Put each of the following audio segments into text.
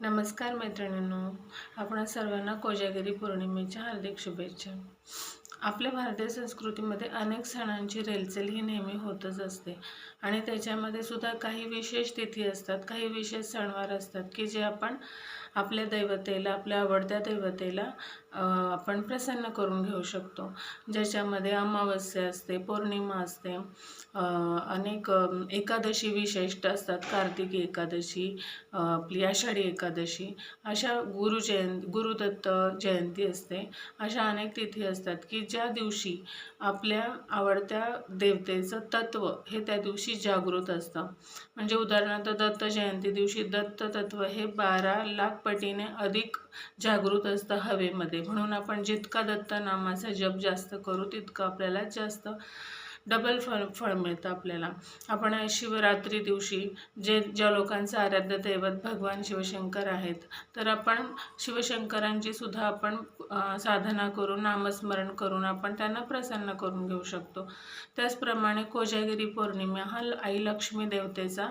नमस्कार मैत्रिणींनो, आपणा सर्वांना कोजागिरी पौर्णिमेच्या हार्दिक शुभेच्छा। आपल्या भारतीय संस्कृतीमध्ये अनेक सणांची रेलचेल ही नेहमी होतच असते आणि त्याच्यामध्ये सुद्धा काही विशेष तिथी असतात, काही विशेष सणवार असतात की जे आपण आपल्या दैवतेला, आपल्या आवडत्या दैवतेला आपण प्रसन्न करून घेऊ शकतो। ज्याच्यामध्ये अमावस्या असते, पौर्णिमा असते, अनेक एकादशी विशिष्ट असतात, कार्तिकी एकादशी, आपली आषाढी एकादशी, अशा गुरुदत्त जयंती असते। अशा अनेक तिथी असतात की ज्या दिवशी आपल्या आवडत्या देवतेचं तत्व हे त्या दिवशी जागृत असतं। म्हणजे उदाहरणार्थ दत्त जयंती दिवशी दत्त तत्व हे 12 लाख पटीने अधिक जागृत असतं हवेमध्ये। म्हणून आपण जितका दत्त नामाचा जप जास्त करू तितकं आपल्याला जास्त डबल फळ मिळतं आपल्याला। आपण शिवरात्री दिवशी ज्या लोकांचं आराध्य दैवत भगवान शिवशंकर आहेत, तर आपण शिवशंकरांची सुद्धा आपण साधना करून, नामस्मरण करून आपण त्यांना प्रसन्न करून घेऊ शकतो। त्याचप्रमाणे कोजागिरी पौर्णिमा हा आई लक्ष्मी देवतेचा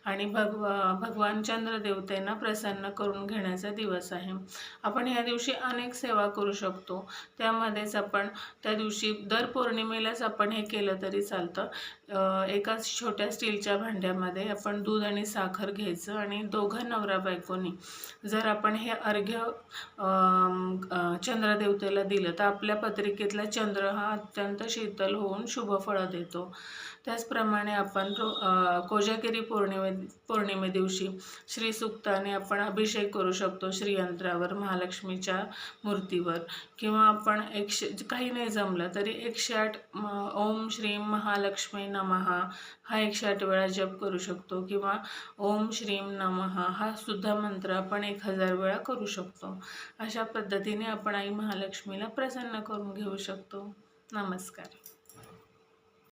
आणि भगवान चंद्र देवतेंना प्रसन्न करून घेण्याचा दिवस आहे। आपण ह्या दिवशी अनेक सेवा करू शकतो। त्यामध्येच आपण त्या दिवशी दर पौर्णिमेलाच आपण हे केलं तरी चालतं। एका छोट्या स्टीलच्या भांड्यामध्ये आपण दूध आणि साखर घ्यायचं आणि दोघं नवरा बायकोनी जर आपण हे अर्घ्य चंद्रदेवतेला दिलं तर आपल्या पत्रिकेतला चंद्र हा अत्यंत शीतल होऊन शुभ फळ देतो। त्याचप्रमाणे आपण कोजागिरी पौर्णिमे दिवशी श्री सूक्ताने आपण अभिषेक करू शकतो श्रीयंत्रावर, महालक्ष्मीच्या मूर्तीवर, किंवा आपण काही नाही जमलं तरी 108 ओम श्रीम महालक्ष्मी नमः हा 108 वेळा जप करू शकतो, किंवा ओम श्रीम नमः हा सुद्धा मंत्र आपण 1000 वेळा करू शकतो। अशा पद्धतीने आपण आई महालक्ष्मीला प्रसन्न करून घेऊ शकतो। नमस्कार।